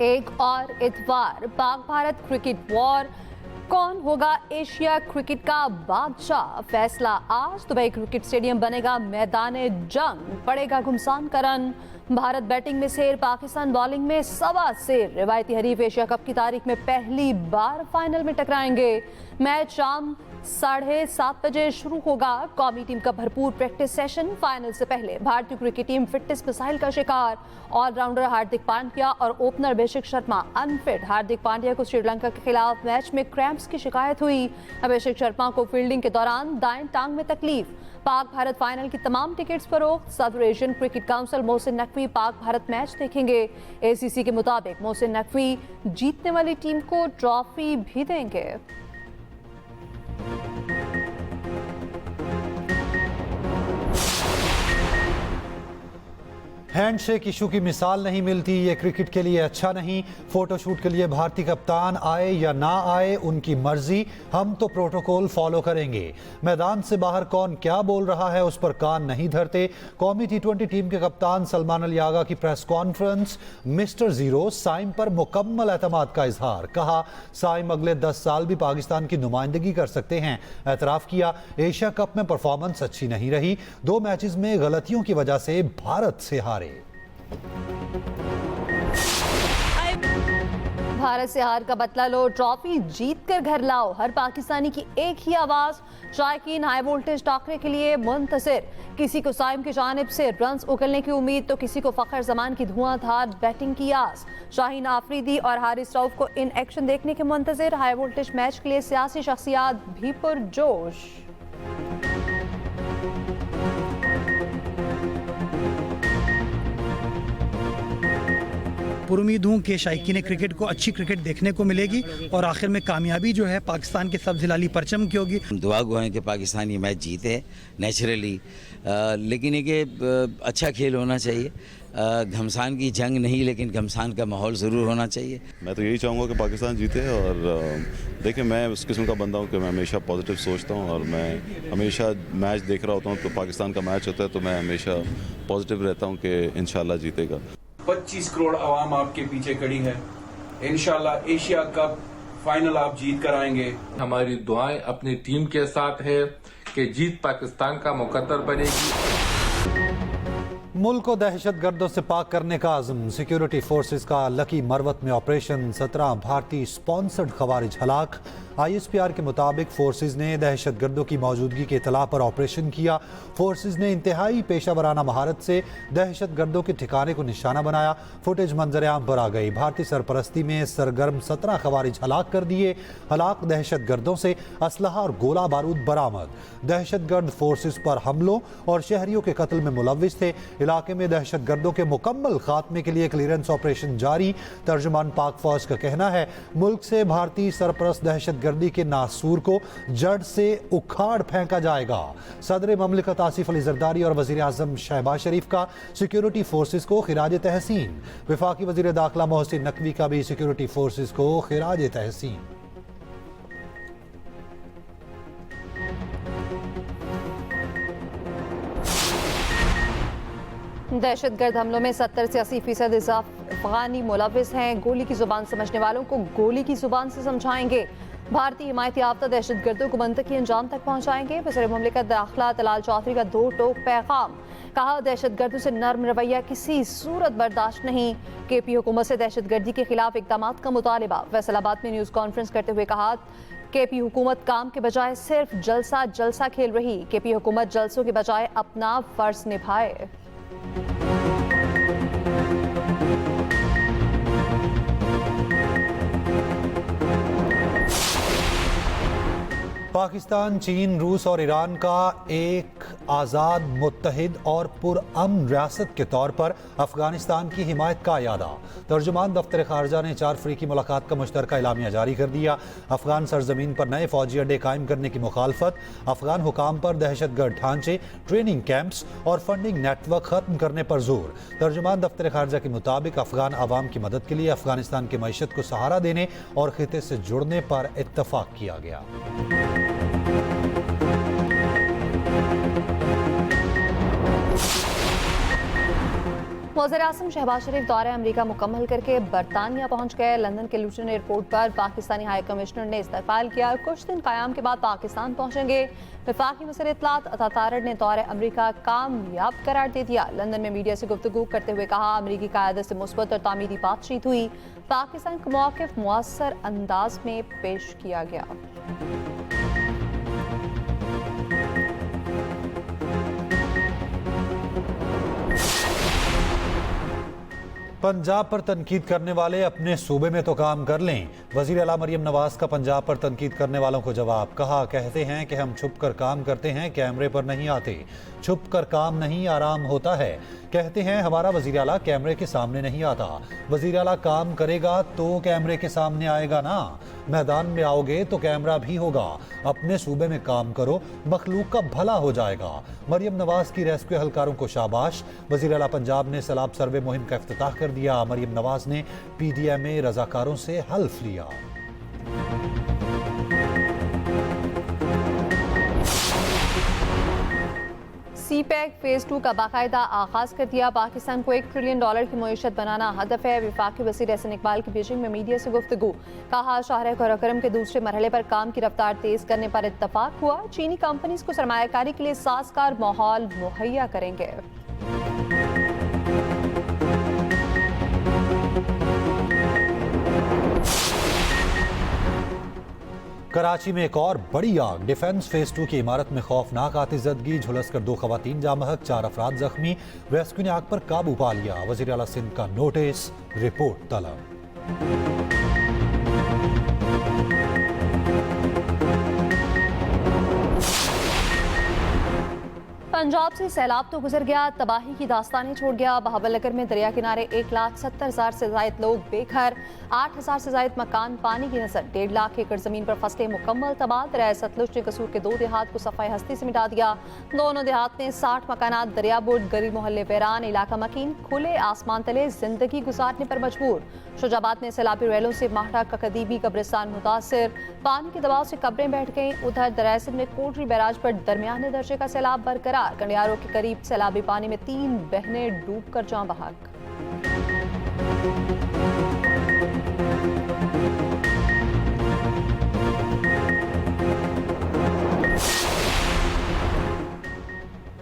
एक और इतवार पाक भारत क्रिकेट वॉर। कौन होगा एशिया क्रिकेट का बादशाह? फैसला आज। दुबई क्रिकेट स्टेडियम बनेगा मैदान जंग, पड़ेगा घुमसान का रन। भारत बैटिंग में शेर, पाकिस्तान बॉलिंग में सवा शेर। रिवायती हरीफ एशिया कप की तारीख में पहली बार फाइनल में टकराएंगे। मैच शाम 7:30 बजे शुरू होगा। कौमी टीम का भरपूर प्रैक्टिस सेशन। फाइनल से पहले भारतीय क्रिकेट टीम फिटनेस मिसाइल का शिकार। ऑलराउंडर हार्दिक पांड्या और ओपनर अभिषेक शर्मा अनफिट। हार्दिक पांड्या को श्रीलंका के खिलाफ मैच में क्रैम्प्स की शिकायत हुई। अभिषेक शर्मा को फील्डिंग के दौरान दाएं टांग में तकलीफ। पाक भारत फाइनल की तमाम टिकट्स फरोख्त। सदर Asian cricket council Mohsin Naqvi Pak Bharat match देखेंगे। एसीसी के मुताबिक मोहसिन नकवी जीतने वाली टीम को ट्रॉफी भी देंगे। हैंडशेक इशू की मिसाल नहीं मिलती, ये क्रिकेट के लिए अच्छा नहीं। फोटोशूट के लिए भारतीय कप्तान आए या ना आए उनकी मर्जी, हम तो प्रोटोकॉल फॉलो करेंगे। मैदान से बाहर कौन क्या बोल रहा है उस पर कान नहीं धरते। कौमी T20 टीम के कप्तान सलमान अल यागा की प्रेस कॉन्फ्रेंस। मिस्टर जीरो साइम पर मुकम्मल एतमाद का इजहार। कहा साइम अगले 10 साल भी पाकिस्तान की नुमाइंदगी कर सकते हैं। एतराफ़ किया एशिया कप में परफॉर्मेंस अच्छी नहीं रही, 2 मैचेस में गलतियों की वजह से भारत से हारे। भारत से हार का बदला लो, ट्रॉफी जीत कर घर लाओ। हर पाकिस्तानी की एक ही आवाज। शायकीन हाई वोल्टेज टाकरे के लिए मुंतजिर। किसी को साइम की जानिब से रन्स उगलने की उम्मीद तो किसी को फखर जमान की धुआंधार बैटिंग की आस। शाहीन आफरीदी और हारिस रऊफ को इन एक्शन देखने के मुंतजिर। हाई वोल्टेज मैच के लिए सियासी शख्सियात भी पुरजोश। पुरुमीद हूँ कि शायकीन क्रिकेट को अच्छी क्रिकेट देखने को मिलेगी और आखिर में कामयाबी जो है पाकिस्तान के सब जिलाली परचम की होगी। दुआ गो हैं कि पाकिस्तान ये मैच जीते नेचुरली, लेकिन एक अच्छा खेल होना चाहिए। घमसान की जंग नहीं, लेकिन घमसान का माहौल ज़रूर होना चाहिए। मैं तो यही चाहूँगा कि पाकिस्तान जीते। और देखिए, मैं उस किस्म का बंदा हूँ कि मैं हमेशा पॉजिटिव सोचता हूँ और मैं हमेशा मैच देख रहा होता हूँ। तो पाकिस्तान का मैच होता है तो मैं हमेशा पॉजिटिव रहता हूँ कि इंशाल्लाह जीतेगा। 25 करोड़ आवाम आपके पीछे खड़ी है। इंशाल्लाह एशिया कप फाइनल आप जीत कर आएंगे। हमारी दुआएं अपनी टीम के साथ है कि जीत पाकिस्तान का मुकद्दर बनेगी। मुल्क को दहशत गर्दों से पाक करने का आज़म। सिक्योरिटी फोर्सेस का लकी मरवत में ऑपरेशन। 17 भारतीय स्पॉन्सर्ड खवारिज हलाक। ISPR के मुताबिक फोर्सेस ने दहशत गर्दों की मौजूदगी के इतला पर ऑपरेशन किया। फोर्सेस ने इंतहाई पेशा वराना महारत से दहशत गर्दों के ठिकाने को निशाना बनाया। फुटेज मंजर आम पर आ गई। भारतीय सरपरस्ती में सरगर्म 17 खवारिज हलाक कर दिए। हलाक दहशत गर्दों से असलहा और गोला बारूद बरामद। दहशत गर्द फोर्सेस पर हमलों और शहरियों के कत्ल में मुलव्विस थे। इलाके में दहशत गर्दों के मुकम्मल खात्मे के लिए क्लियरेंस ऑपरेशन जारी। तर्जुमान पाक फौज का कहना है मुल्क से भारतीय सरपरस्त दहशत गर्दी के नासूर को जड़ से उखाड़ फेंका जाएगा। सदर ममलिकत आसिफ अली जरदारी और वजीर आजम शहबाज शरीफ का सिक्योरिटी फोर्सेस को खिराज तहसीन। वफाकी वजीर दाखिला मोहसिन नकवी का भी सिक्योरिटी फोर्सेस को खिराज तहसीन। दहशतगर्द हमलों में 70 से 80% अफगानी मुलव्विस हैं। गोली की जुबान समझने वालों को गोली की जुबान से समझाएंगे। भारतीय हिमायती याफ्ता दहशतगर्दों को मंतकी अंजाम तक पहुंचाएंगे। वज़ीर मुमलिकत दाखिला तलाल चौधरी का 2 टोक पैगाम। कहा दहशतगर्दों से नर्म रवैया किसी सूरत बर्दाश्त नहीं। KP हुकूमत से दहशतगर्दी के खिलाफ इक़दामात का मुतालिबा। फैसलाबाद में न्यूज़ कॉन्फ्रेंस करते हुए कहा KP हुकूमत काम के बजाय सिर्फ जलसा खेल रही। KP हुकूमत जलसों के बजाय अपना फर्ज निभाए। पाकिस्तान, चीन, रूस और ईरान का एक आज़ाद, मुत्तहिद और पुरअमन रियासत के तौर पर अफगानिस्तान की हिमायत का यादा। तर्जुमान दफ्तर खारजा ने 4 अफ्रीकी मुलाकात का मुश्तरका एलामिया जारी कर दिया। अफगान सरजमीन पर नए फौजी अड्डे कायम करने की मुखालफत। अफगान हुकाम पर दहशतगर्द ढांचे, ट्रेनिंग कैंप्स और फंडिंग नेटवर्क खत्म करने पर जोर। तर्जुमान दफ्तर खारजा के मुताबिक अफगान आवाम की मदद के लिए अफगानिस्तान की मईशत को सहारा देने और खिते से जुड़ने पर इत्तफाक किया गया। वज़ीर-ए-आज़म शहबाज शरीफ दौरे अमेरिका मुकम्मल करके बरतानिया पहुंच गए। लंदन के लूटन एयरपोर्ट पर पाकिस्तानी हाई कमिश्नर ने इस्तकबाल किया। कुछ दिन क़याम के बाद पाकिस्तान पहुंचेंगे। वफाकी वज़ीर इत्तलात अता तारड़ ने दौरे अमेरिका कामयाब करार दे दिया। लंदन में मीडिया से गुफ्तगू करते हुए कहा, अमेरिकी क़यादत से मुस्बत और तामीरी बातचीत हुई। पाकिस्तान का मौक़िफ़ मुअस्सर अंदाज में पेश किया गया। पंजाब पर तनकीद करने वाले अपने सूबे में तो काम कर लें। वज़ीर आला मरियम नवाज का पंजाब पर तनकीद करने वालों को जवाब। कहा, कहते हैं कि हम छुप कर काम करते हैं, कैमरे पर नहीं आते। छुप कर काम नहीं आराम होता है। कहते हैं हमारा वज़ीर आला कैमरे के सामने नहीं आता। वज़ीर आला काम करेगा तो कैमरे के सामने आएगा ना। मैदान में आओगे तो कैमरा भी होगा। अपने सूबे में काम करो, मखलूक का भला हो जाएगा। मरियम नवाज की रेस्क्यू एहलकारों को शाबाश। वज़ीर आला पंजाब ने सैलाब सर्वे मुहिम का इफ्तिताह कर दिया। मरियम नवाज ने PDMA रजाकारों से हल्फ लिया। CPEC फेज 2 का बाकायदा आगाज कर दिया। पाकिस्तान को $1 ट्रिलियन की मईशत बनाना हदफ है। वफाकी वज़ीर एहसन इकबाल की बीजिंग में मीडिया से गुफ्तगू। कहा, शाहर कराकोरम के दूसरे मरहले पर काम की रफ्तार तेज करने पर इत्तफाक हुआ। चीनी कंपनीज को सरमायाकारी के लिए साजगार माहौल मुहैया करेंगे। कराची में एक और बड़ी आग। डिफेंस फेज 2 की इमारत में खौफनाक आतिशज़दगी। झुलसकर 2 खवातीन जाँ महक, 4 अफराद जख्मी। रेस्क्यू ने आग पर काबू पा लिया। वज़ीर आला सिंध का नोटिस, रिपोर्ट तलब। पंजाब से सैलाब तो गुजर गया, तबाही की दास्तानें छोड़ गया। बहावलनगर में दरिया किनारे 1,70,000 से ज्यादा लोग बेघर, 8,000 से ज्यादा मकान पानी की नजर। 1.5 लाख एकड़ जमीन पर फसलें मुकम्मल तबाह। दरिया सतलुज ने कसूर के 2 देहात को सफाई हस्ती से मिटा दिया। दोनों देहात में 60 मकानात दरिया बुर्द, गरीब मोहल्ले वीरान, इलाका मकीन। खुले आसमान तले जिंदगी गुजारने पर मजबूर। शुजाबाद में सैलाबी रैलों से माहरा का कदीबी कब्रिस्तान मुतासिर। पानी के दबाव से कब्रें बैठ गईं। उधर दरिया सिंध में कोटरी बैराज पर दरमियाने दर्जे का सैलाब बरकरार। कंडियारों के करीब सैलाबी पानी में 3 बहनें डूबकर जाँ बहक।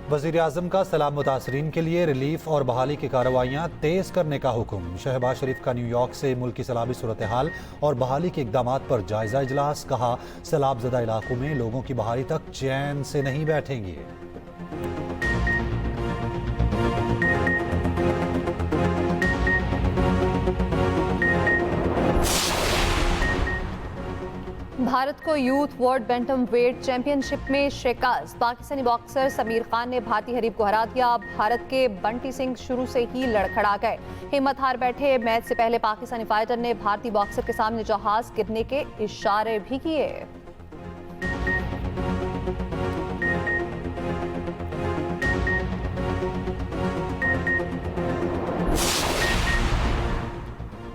वज़ीर आज़म का सैलाब मुतासरीन के लिए रिलीफ और बहाली की कार्रवाइयाँ तेज करने का हुक्म। शहबाज शरीफ का न्यूयॉर्क से मुल्की सैलाबी सूरत हाल और बहाली के इक़दामात पर जायजा इजलास। कहा, सैलाब ज़दा इलाकों में लोगों की बहाली तक चैन से नहीं बैठेंगे। भारत को youth world bantamweight championship में शिकस्त। पाकिस्तानी बॉक्सर समीर खान ने भारतीय हरीफ को हरा दिया। भारत के बंटी सिंह शुरू से ही लड़खड़ा गए, हिम्मत हार बैठे। मैच से पहले पाकिस्तानी फाइटर ने भारतीय बॉक्सर के सामने जहाज गिरने के इशारे भी किए।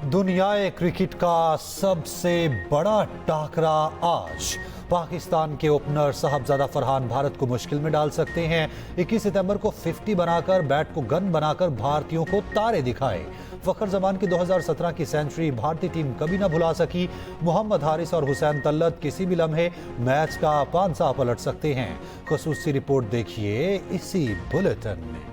दुनियाए क्रिकेट का सबसे बड़ा टाकरा आज। पाकिस्तान के ओपनर साहबजादा फरहान भारत को मुश्किल में डाल सकते हैं। 21 सितंबर को 50 बनाकर बैट को गन बनाकर भारतीयों को तारे दिखाए। फखर जमान की 2017 की सेंचुरी भारतीय टीम कभी ना भुला सकी। मोहम्मद हारिस और हुसैन तल्लत किसी भी लम्हे मैच का पांसा पलट सकते हैं। खुसूसी रिपोर्ट देखिए इसी बुलेटिन में।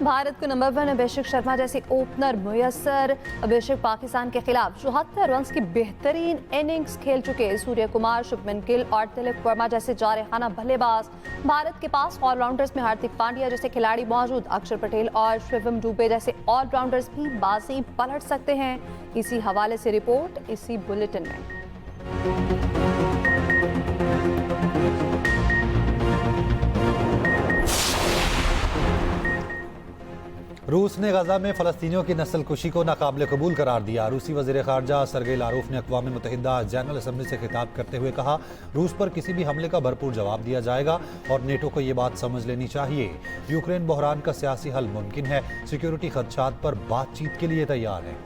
भारत को नंबर 1 अभिषेक शर्मा जैसे ओपनर मुयस्सर। अभिषेक पाकिस्तान के खिलाफ 74 रन की बेहतरीन इनिंग्स खेल चुके। सूर्य कुमार, शुभमन गिल और तिलक वर्मा जैसे जारखाना बल्लेबाज। भारत के पास ऑलराउंडर्स में हार्दिक पांड्या जैसे खिलाड़ी मौजूद। अक्षर पटेल और शिवम दुबे जैसे ऑलराउंडर्स भी बाजी पलट सकते हैं। इसी हवाले से रिपोर्ट इसी बुलेटिन में। रूस ने गजा में फ़लस्तीनियों की नस्लकुशी को नाकाबिल कबूल करार दिया। रूसी वज़ीर ख़ारजा सरगेई लारोफ ने अक़वाम मुत्तहिदा जनरल असम्बली से खिताब करते हुए कहा, रूस पर किसी भी हमले का भरपूर जवाब दिया जाएगा और नेटो को ये बात समझ लेनी चाहिए। यूक्रेन बहरान का सियासी हल मुमकिन है। सिक्योरिटी खदशात पर बातचीत के लिए तैयार है।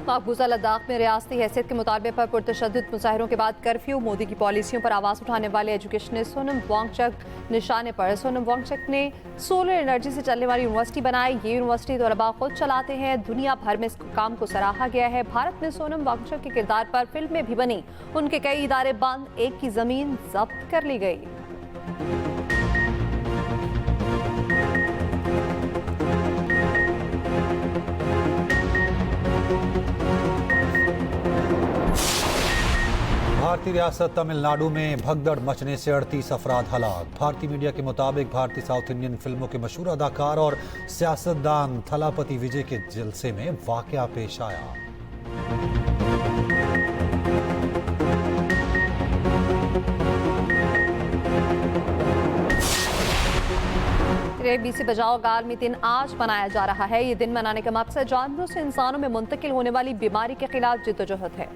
मकबूजा लद्दाख में रियासती हैसियत के मुतालबे पर पुरतशद्दुद मुजाहिरों के बाद कर्फ्यू, मोदी की पॉलिसियों पर आवाज़ उठाने वाले एजुकेशनिस्ट सोनम वांगचक निशाने पर। सोनम वांगचक ने सोलर एनर्जी से चलने वाली यूनिवर्सिटी बनाई। ये यूनिवर्सिटी तलबा खुद चलाते हैं। दुनिया भर में इस काम को सराहा गया है। भारत में सोनम वांगचक के किरदार पर फिल्में भी बनी। उनके कई इदारे बंद, एक की जमीन जब्त कर ली गई। भारतीय रियासत तमिलनाडु में भगदड़ मचने से 38 अफराद हलाक। भारतीय मीडिया के मुताबिक भारतीय साउथ इंडियन फिल्मों के मशहूर अदाकार और सियासतदान थलापति विजय के जलसे में वाकया पेश आया। बीसी बचाओ का आलमी दिन आज मनाया जा रहा है। ये दिन मनाने का मकसद जानवरों से इंसानों में मुंतकिल होने वाली बीमारी के खिलाफ जिद्दोजहद है।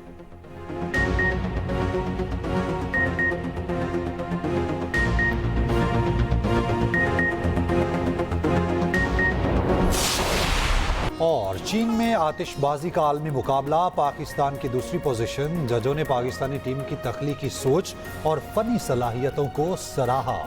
और चीन में आतिशबाजी का आलमी मुकाबला, पाकिस्तान की दूसरी पोजीशन। जजों ने पाकिस्तानी टीम की तख्लीकी सोच और फनी सलाहियतों को सराहा।